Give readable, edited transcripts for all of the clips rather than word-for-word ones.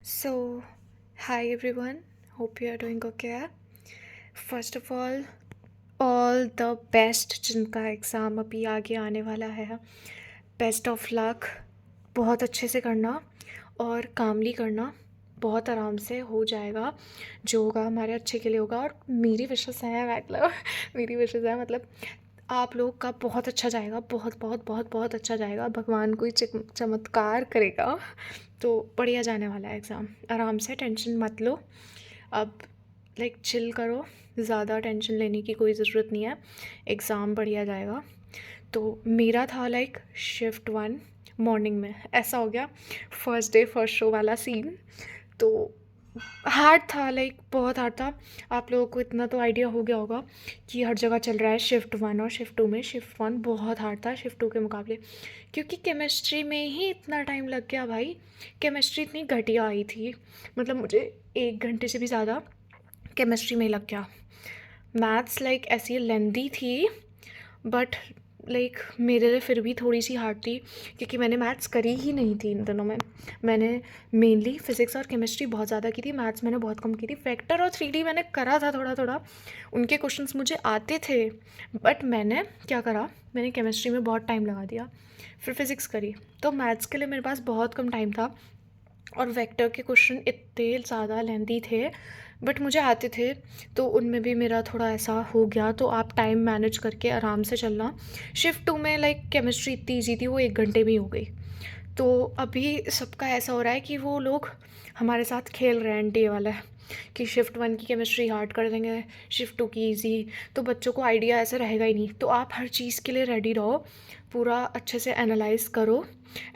So, hi everyone. Hope you are doing okay. First of all the best जिनका exam अभी आगे आने वाला है, बेस्ट ऑफ लक। बहुत अच्छे से करना और कामली करना, बहुत आराम से हो जाएगा। जो होगा हमारे अच्छे के लिए होगा और मेरी विशेस है मतलब मेरी विशेस है मतलब आप लोग का बहुत अच्छा जाएगा, बहुत बहुत बहुत बहुत अच्छा जाएगा। भगवान कोई चमत्कार करेगा तो बढ़िया जाने वाला है एग्ज़ाम। आराम से टेंशन मत लो। अब चिल करो, ज़्यादा टेंशन लेने की कोई ज़रूरत नहीं है। एग्ज़ाम बढ़िया जाएगा। तो मेरा था शिफ्ट वन मॉर्निंग में ऐसा हो गया, फर्स्ट डे फर्स्ट शो वाला सीन। तो हार्ड था, बहुत हार्ड था। आप लोगों को इतना तो आइडिया हो गया होगा कि हर जगह चल रहा है शिफ्ट वन और शिफ्ट टू में। शिफ्ट वन बहुत हार्ड था शिफ्ट टू के मुकाबले, क्योंकि केमिस्ट्री में ही इतना टाइम लग गया भाई। केमिस्ट्री इतनी घटिया आई थी, मतलब मुझे 1 घंटे से भी ज़्यादा केमिस्ट्री में ही लग गया। मैथ्स ऐसी लेंदी थी, बट मेरे लिए फिर भी थोड़ी सी हार्ड थी, क्योंकि मैंने मैथ्स करी ही नहीं थी इन दोनों में। मैंने मेनली फिज़िक्स और केमिस्ट्री बहुत ज़्यादा की थी, मैथ्स मैंने बहुत कम की थी। वेक्टर और 3D मैंने करा था थोड़ा थोड़ा, उनके क्वेश्चंस मुझे आते थे। बट मैंने क्या करा, मैंने केमिस्ट्री में बहुत टाइम लगा दिया, फिर फिज़िक्स करी। तो मैथ्स के लिए मेरे पास बहुत कम टाइम था, और वेक्टर के क्वेश्चन इतने ज़्यादा लेंदी थे, बट मुझे आते थे। तो उनमें भी मेरा थोड़ा ऐसा हो गया। तो आप टाइम मैनेज करके आराम से चलना। शिफ्ट टू में केमिस्ट्री इतनी ईजी थी, वो 1 घंटे में ही हो गई। तो अभी सबका ऐसा हो रहा है कि वो लोग हमारे साथ खेल रहे हैं डे वाला, कि शिफ्ट वन की केमिस्ट्री हार्ड कर देंगे, शिफ्ट टू की ईजी। तो बच्चों को आइडिया ऐसा रहेगा ही नहीं। तो आप हर चीज़ के लिए रेडी रहो, पूरा अच्छे से एनालाइज करो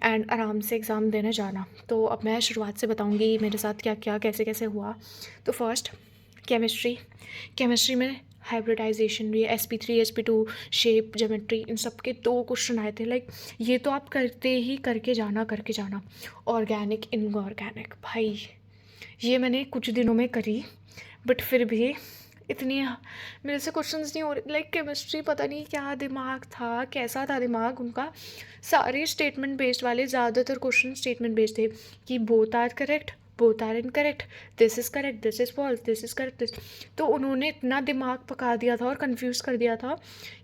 एंड आराम से एग्ज़ाम देने जाना। तो अब मैं शुरुआत से बताऊँगी मेरे साथ क्या क्या कैसे कैसे हुआ। तो फर्स्ट केमिस्ट्री। केमिस्ट्री में हाइब्रिडाइजेशन भी, sp3 sp2, शेप, ज्योमेट्री, इन सब के 2 क्वेश्चन आए थे। ये तो आप करते ही करके जाना। ऑर्गेनिक इनऑर्गेनिक, भाई ये मैंने कुछ दिनों में करी, बट फिर भी इतनी मेरे से क्वेश्चंस नहीं हो रहे। केमिस्ट्री पता नहीं क्या दिमाग था, कैसा था दिमाग उनका। सारे स्टेटमेंट बेस्ड वाले, ज़्यादातर क्वेश्चन स्टेटमेंट बेस्ड थे, कि both are correct, both are incorrect, this is correct, this is false, this is correct, this. तो उन्होंने इतना दिमाग पका दिया था और कंफ्यूज कर दिया था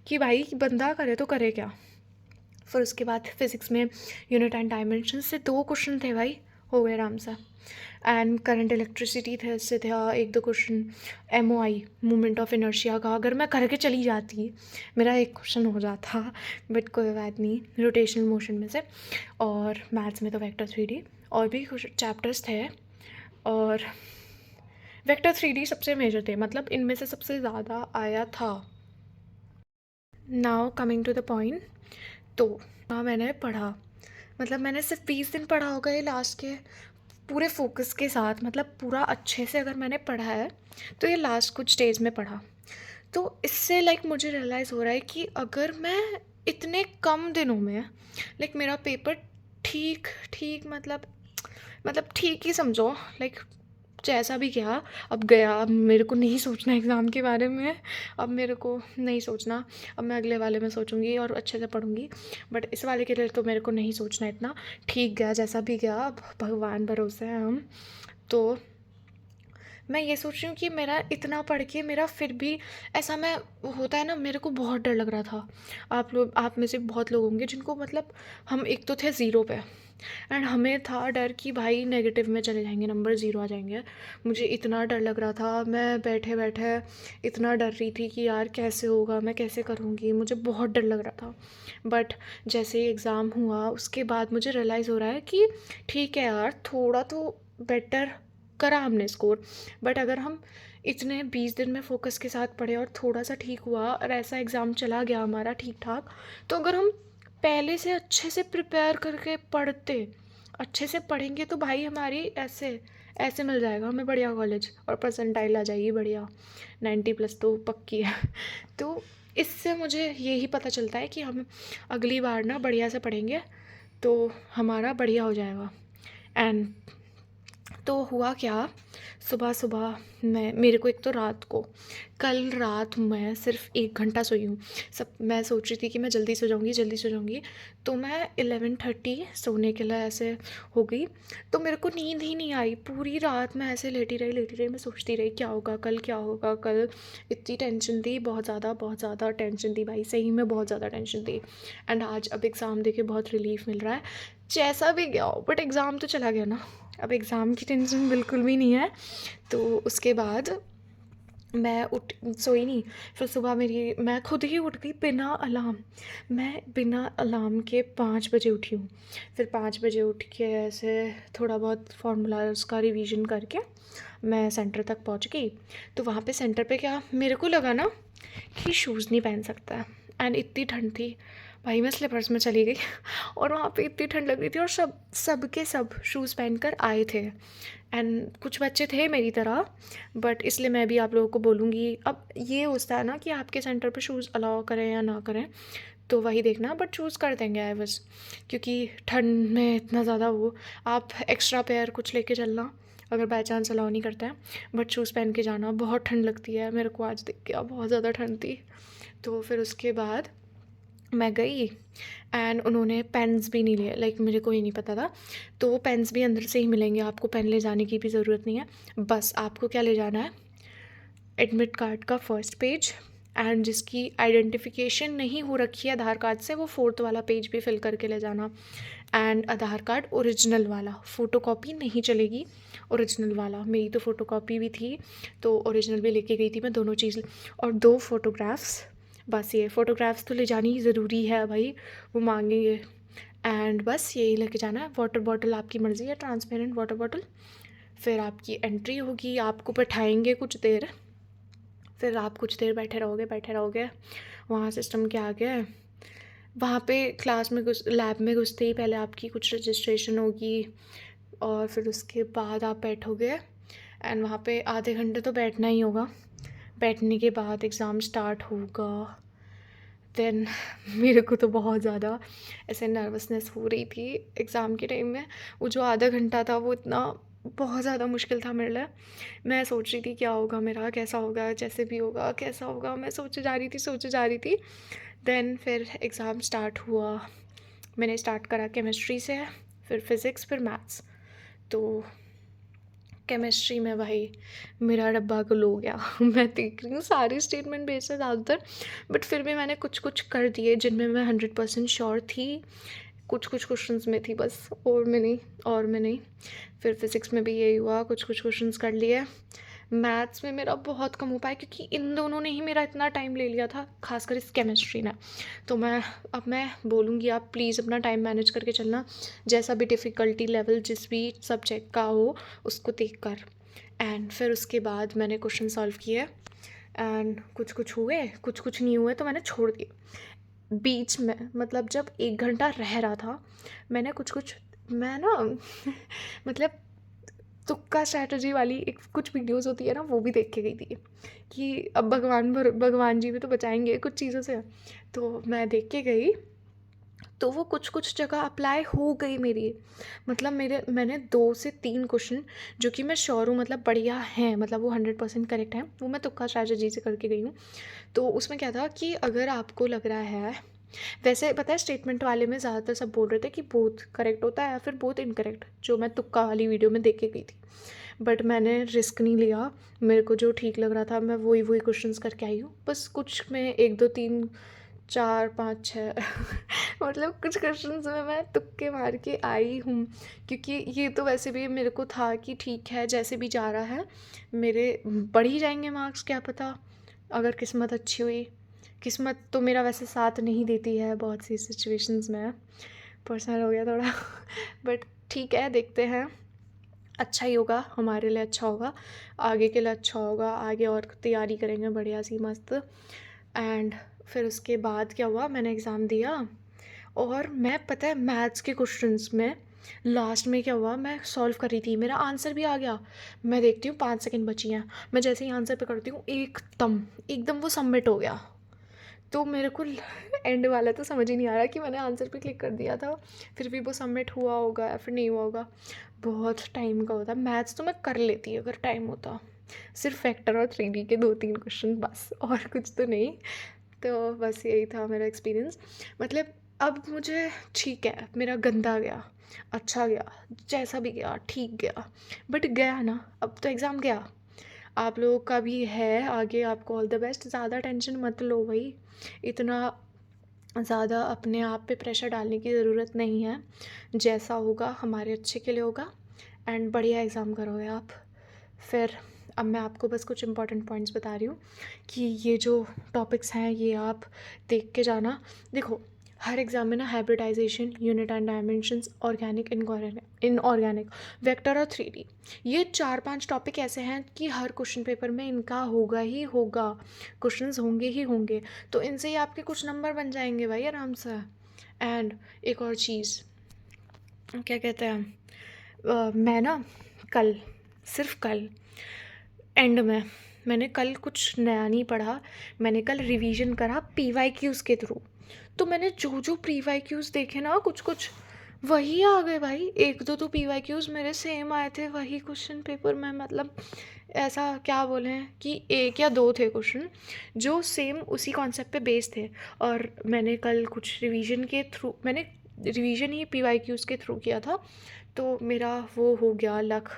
कि भाई बंदा करे तो करे क्या। फिर उसके बाद फिज़िक्स में यूनिट एंड डायमेंशन से 2 क्वेश्चन थे भाई, हो गए आराम से। एंड करंट इलेक्ट्रिसिटी थे, इससे था 1-2 question. MOI, moment of inertia का, अगर मैं करके चली जाती मेरा 1 क्वेश्चन हो जाता, बट कोई बात नहीं, रोटेशनल मोशन में से। और मैथ्स में तो वेक्टर 3D और भी कुछ चैप्टर्स थे। और वेक्टर 3D सबसे मेजर थे, मतलब इनमें से सबसे ज़्यादा आया था। Now coming to the point. तो हाँ, मैंने पढ़ा, मतलब मैंने सिर्फ 20 दिन पढ़ा होगा ये लास्ट के, पूरे फोकस के साथ, मतलब पूरा अच्छे से अगर मैंने पढ़ा है तो ये लास्ट कुछ स्टेज में पढ़ा। तो इससे मुझे रियलाइज़ हो रहा है कि अगर मैं इतने कम दिनों में, मेरा पेपर ठीक ठीक मतलब ठीक ही समझो, जैसा भी गया, अब गया। अब मेरे को नहीं सोचना एग्ज़ाम के बारे में, अब मेरे को नहीं सोचना। अब मैं अगले वाले में सोचूंगी और अच्छे से पढ़ूंगी, बट इस वाले के लिए तो मेरे को नहीं सोचना इतना। ठीक गया, जैसा भी गया, अब भगवान भरोसे हैं हम। तो मैं ये सोच रही हूँ कि मेरा इतना पढ़ के मेरा फिर भी ऐसा, मैं होता है ना, मेरे को बहुत डर लग रहा था। आप में से बहुत लोग होंगे जिनको, मतलब हम एक तो थे ज़ीरो पे, एंड हमें था डर कि भाई नेगेटिव में चले जाएंगे, नंबर ज़ीरो आ जाएंगे। मुझे इतना डर लग रहा था, मैं बैठे बैठे इतना डर रही थी कि यार कैसे होगा, मैं कैसे करूँगी, मुझे बहुत डर लग रहा था। बट जैसे ही एग्ज़ाम हुआ उसके बाद मुझे रियलाइज़ हो रहा है कि ठीक है यार, थोड़ा तो बेटर करा हमने स्कोर। बट अगर हम इतने 20 दिन में फोकस के साथ पढ़े और थोड़ा सा ठीक हुआ और ऐसा एग्ज़ाम चला गया हमारा ठीक ठाक, तो अगर हम पहले से अच्छे से प्रिपेयर करके पढ़ते, अच्छे से पढ़ेंगे, तो भाई हमारी ऐसे ऐसे मिल जाएगा हमें बढ़िया कॉलेज, और परसेंटाइल आ जाएगी बढ़िया, 90+ तो पक्की है। तो इससे मुझे यही पता चलता है कि हम अगली बार ना बढ़िया से पढ़ेंगे तो हमारा बढ़िया हो जाएगा। एंड तो हुआ क्या, सुबह-सुबह मेरे को एक तो रात को कल रात मैं सिर्फ़ 1 घंटा सोई हूँ। मैं सोच रही थी कि मैं जल्दी सो जाऊँगी, जल्दी सो जाऊँगी, तो मैं 11:30 सोने के लिए ऐसे हो गई, तो मेरे को नींद ही नहीं आई। पूरी रात मैं ऐसे लेटी रही, मैं सोचती रही क्या होगा कल, क्या होगा कल? इतनी टेंशन थी, बहुत ज़्यादा टेंशन थी भाई, सही में बहुत ज़्यादा टेंशन थी। एंड आज अब एग्ज़ाम देके बहुत रिलीफ़ मिल रहा है। जैसा भी गया हो, बट एग्ज़ाम तो चला गया ना, अब एग्ज़ाम की टेंशन बिल्कुल भी नहीं है। तो उसके बाद मैं उठ सोई नहीं, फिर सुबह मैं खुद ही उठ गई बिना अलार्म। मैं बिना अलार्म के 5 बजे उठी हूँ। फिर 5 बजे उठ के ऐसे थोड़ा बहुत फार्मूलाज़ का रिवीजन करके मैं सेंटर तक पहुँच गई। तो वहाँ पे सेंटर पे क्या मेरे को लगा ना कि शूज़ नहीं पहन सकता है, एंड इतनी ठंड थी भाई, मैं स्लीपर्स में चली गई और वहाँ पे इतनी ठंड लग रही थी, और सब के सब शूज़ पहन कर आए थे। एंड कुछ बच्चे थे मेरी तरह, बट इसलिए मैं भी आप लोगों को बोलूँगी, अब ये होता है ना कि आपके सेंटर पे शूज़ अलाउ करें या ना करें, तो वही देखना, बट चूज़ कर देंगे आई बस, क्योंकि ठंड में इतना ज़्यादा वो आप एक्स्ट्रा पेयर कुछ लेके चलना अगर बाई चांस अलाउ नहीं करते हैं, बट शूज़ पहन के जाना। बहुत ठंड लगती है, मेरे को आज देख के बहुत ज़्यादा ठंड थी। तो फिर उसके बाद मैं गई, एंड उन्होंने पेन्स भी नहीं लिए, लाइक मुझे कोई नहीं पता था, तो वो पेन्स भी अंदर से ही मिलेंगे, आपको पेन ले जाने की भी ज़रूरत नहीं है। बस आपको क्या ले जाना है, एडमिट कार्ड का फर्स्ट पेज, एंड जिसकी आइडेंटिफिकेशन नहीं हो रखी है आधार कार्ड से, वो 4th वाला पेज भी फिल करके ले जाना। एंड आधार कार्ड ओरिजिनल वाला, फ़ोटोकॉपी नहीं चलेगी, ओरिजिनल वाला। मेरी तो फ़ोटोकॉपी भी थी, तो ओरिजिनल भी लेके गई थी मैं, दोनों चीज़। और 2 फ़ोटोग्राफ्स, बस ये फ़ोटोग्राफ्स तो ले जानी ज़रूरी है भाई, वो मांगेंगे। एंड बस यही लेके जाना है। वाटर बॉटल आपकी मर्ज़ी है, ट्रांसपेरेंट वाटर बॉटल। फिर आपकी एंट्री होगी, आपको बैठाएंगे कुछ देर, फिर आप कुछ देर बैठे रहोगे वहाँ सिस्टम के आगे। वहाँ पे क्लास में लैब में घुसते ही पहले आपकी कुछ रजिस्ट्रेशन होगी, और फिर उसके बाद आप बैठोगे, एंड वहाँ पे आधे घंटे तो बैठना ही होगा। बैठने के बाद एग्ज़ाम स्टार्ट होगा। देन मेरे को तो बहुत ज़्यादा ऐसे नर्वसनेस हो रही थी एग्ज़ाम के टाइम में। वो जो आधा घंटा था वो इतना बहुत ज़्यादा मुश्किल था मेरे लिए। मैं सोच रही थी क्या होगा मेरा, कैसा होगा, जैसे भी होगा कैसा होगा, मैं सोचे जा रही थी। देन फिर एग्ज़ाम स्टार्ट हुआ। मैंने स्टार्ट करा केमिस्ट्री से, फिर फिज़िक्स, फिर मैथ्स। तो केमिस्ट्री में भाई मेरा डब्बा गुल हो गया मैं देख रही हूँ सारे स्टेटमेंट बेस्ड है ज़्यादातर, बट फिर भी मैंने कुछ कुछ कर दिए जिनमें मैं 100% श्योर थी। कुछ कुछ क्वेश्चंस में थी बस, और मैं नहीं। फिर फिज़िक्स में भी यही हुआ, कुछ कुछ क्वेश्चंस कर लिए। मैथ्स में मेरा बहुत कम हो पाया, क्योंकि इन दोनों ने ही मेरा इतना टाइम ले लिया था, खासकर इस केमिस्ट्री ने। तो मैं बोलूँगी आप प्लीज़ अपना टाइम मैनेज करके चलना, जैसा भी डिफ़िकल्टी लेवल जिस भी सब्जेक्ट का हो उसको देख कर। एंड फिर उसके बाद मैंने क्वेश्चन सॉल्व किए, एंड कुछ कुछ हुए, कुछ कुछ नहीं हुए, तो मैंने छोड़ दिए बीच में। मतलब जब 1 घंटा रह रहा था, मैंने मैं ना मतलब तुक्का स्ट्रैटेजी वाली एक कुछ वीडियोस होती है ना, वो भी देख के गई थी कि अब भगवान जी भी तो बचाएंगे कुछ चीज़ों से। तो मैं देख के गई, तो वो कुछ कुछ जगह अप्लाई हो गई मेरी। मतलब मैंने 2 से 3 क्वेश्चन जो कि मैं श्योर हूँ, मतलब बढ़िया हैं, मतलब वो 100% करेक्ट हैं, वो मैं तुक्का स्ट्रैटेजी से करके गई हूँ। तो उसमें क्या था कि अगर आपको लग रहा है, वैसे पता है स्टेटमेंट वाले में ज़्यादातर सब बोल रहे थे कि बोथ करेक्ट होता है या फिर बोथ इनकरेक्ट, जो मैं तुक्का वाली वीडियो में देख के गई थी। बट मैंने रिस्क नहीं लिया, मेरे को जो ठीक लग रहा था मैं वही क्वेश्चंस करके आई हूँ। बस कुछ में 1 2 3 4 5 6 मतलब कुछ क्वेश्चंस में मैं तुक्के मार के आई हूँ, क्योंकि ये तो वैसे भी मेरे को था कि ठीक है जैसे भी जा रहा है मेरे बढ़ ही जाएंगे मार्क्स, क्या पता अगर किस्मत अच्छी हुई। किस्मत तो मेरा वैसे साथ नहीं देती है बहुत सी सिचुएशंस में, पर्सनल हो गया थोड़ा बट ठीक है, देखते हैं, अच्छा ही होगा, हमारे लिए अच्छा होगा, आगे के लिए अच्छा होगा, आगे और तैयारी करेंगे बढ़िया सी मस्त। एंड फिर उसके बाद क्या हुआ, मैंने एग्ज़ाम दिया, और मैं पता है मैथ्स के क्वेश्चंस में लास्ट में क्या हुआ, मैं सॉल्व कर रही थी, मेरा आंसर भी आ गया। मैं देखती हूँ 5 सेकंड बची हैं, मैं जैसे ही आंसर पे करती हूँ एकदम एकदम वो सबमिट हो गया। तो मेरे को एंड वाला तो समझ ही नहीं आ रहा कि मैंने आंसर पे क्लिक कर दिया था, फिर भी वो सबमिट हुआ होगा या फिर नहीं हुआ होगा। बहुत टाइम का होता है। मैथ्स तो मैं कर लेती अगर टाइम होता, सिर्फ वेक्टर और 3D के 2-3 क्वेश्चन बस, और कुछ तो नहीं। तो बस यही था मेरा एक्सपीरियंस। मतलब अब मुझे ठीक है, मेरा गंदा गया, अच्छा गया, जैसा भी गया ठीक गया, बट गया ना, अब तो एग्ज़ाम गया। आप लोगों का भी है आगे, आपको ऑल द बेस्ट। ज़्यादा टेंशन मत लो भाई, इतना ज़्यादा अपने आप पे प्रेशर डालने की ज़रूरत नहीं है। जैसा होगा हमारे अच्छे के लिए होगा, एंड बढ़िया एग्ज़ाम करोगे आप। फिर अब मैं आपको बस कुछ इंपॉर्टेंट पॉइंट्स बता रही हूँ कि ये जो टॉपिक्स हैं ये आप देख के जाना। देखो, हर एग्ज़ाम में ना hybridization, unit and dimensions, organic, inorganic, vector और 3D, ये 4-5 टॉपिक ऐसे हैं कि हर क्वेश्चन पेपर में इनका होगा ही होगा, क्वेश्चंस होंगे ही होंगे। तो इनसे ही आपके कुछ नंबर बन जाएंगे भाई आराम से। एंड एक और चीज़, क्या कहते हैं, मैं ना कल, सिर्फ कल एंड में, मैंने कल कुछ नया नहीं पढ़ा। मैंने कल रिवीजन करा PYQs के थ्रू। तो मैंने जो जो PYQs देखे ना, कुछ कुछ वही आ गए भाई। एक दो तो PYQs मेरे सेम आए थे वही क्वेश्चन पेपर में। मतलब ऐसा क्या बोलें कि एक या दो थे क्वेश्चन जो सेम उसी कॉन्सेप्ट पे बेस थे। और मैंने कल कुछ रिवीजन के थ्रू, मैंने रिवीजन ही PYQs के थ्रू किया था, तो मेरा वो हो गया लक,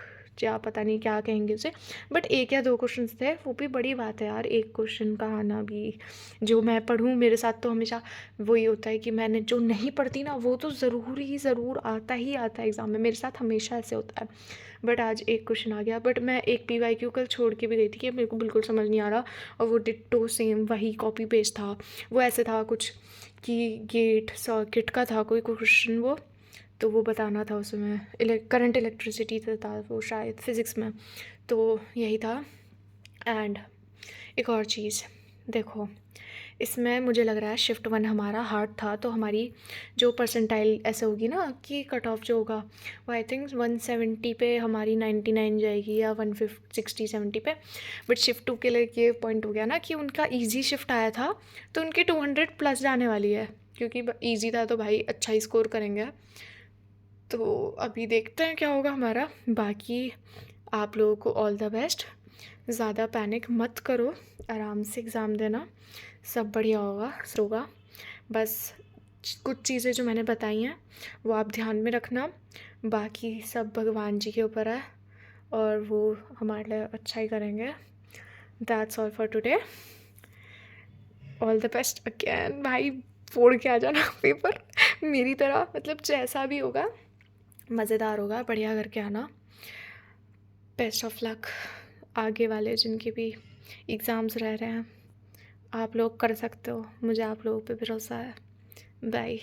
या पता नहीं क्या कहेंगे उसे। बट एक या दो क्वेश्चन थे, वो भी बड़ी बात है यार। एक क्वेश्चन का आना भी, जो मैं पढ़ूँ, मेरे साथ तो हमेशा वही होता है कि मैंने जो नहीं पढ़ती ना वो तो ज़रूर आता ही आता है एग्ज़ाम में। मेरे साथ हमेशा ऐसे होता है। बट आज एक क्वेश्चन आ गया। बट मैं एक PYQ कल छोड़ के भी गई थी कि मेरे को बिल्कुल समझ नहीं आ रहा, और वो डिट्टो सेम वही कॉपी पेस्ट था। वो ऐसे था कुछ कि गेट सर्किट का था कोई क्वेश्चन वो, तो वो बताना था उसमें, करंट इलेक्ट्रिसिटी था वो शायद फिज़िक्स में। तो यही था। एंड एक और चीज़ देखो, इसमें मुझे लग रहा है शिफ्ट 1 हमारा हार्ड था। तो हमारी जो परसेंटाइल ऐसे होगी ना कि कट ऑफ जो होगा, वो आई थिंक 170 पे हमारी 99 जाएगी, या 160-70 पे। बट शिफ्ट 2 के लिए ये पॉइंट हो गया ना कि उनका ईजी शिफ्ट आया था, तो उनकी 200 प्लस जाने वाली है, क्योंकि ईजी था तो भाई अच्छा ही स्कोर करेंगे। तो अभी देखते हैं क्या होगा हमारा। बाकी आप लोगों को ऑल द बेस्ट। ज़्यादा पैनिक मत करो, आराम से एग्ज़ाम देना, सब बढ़िया होगा। बस कुछ चीज़ें जो मैंने बताई हैं वो आप ध्यान में रखना, बाकी सब भगवान जी के ऊपर है, और वो हमारे लिए अच्छा ही करेंगे। That's all for today. All the best again भाई, फोड़ के आ जाना पेपर मेरी तरह। मतलब जैसा भी होगा मज़ेदार होगा, बढ़िया करके आना। बेस्ट ऑफ लक आगे वाले जिनके भी एग्ज़ाम्स रह रहे हैं। आप लोग कर सकते हो, मुझे आप लोगों पे भरोसा है। बाय।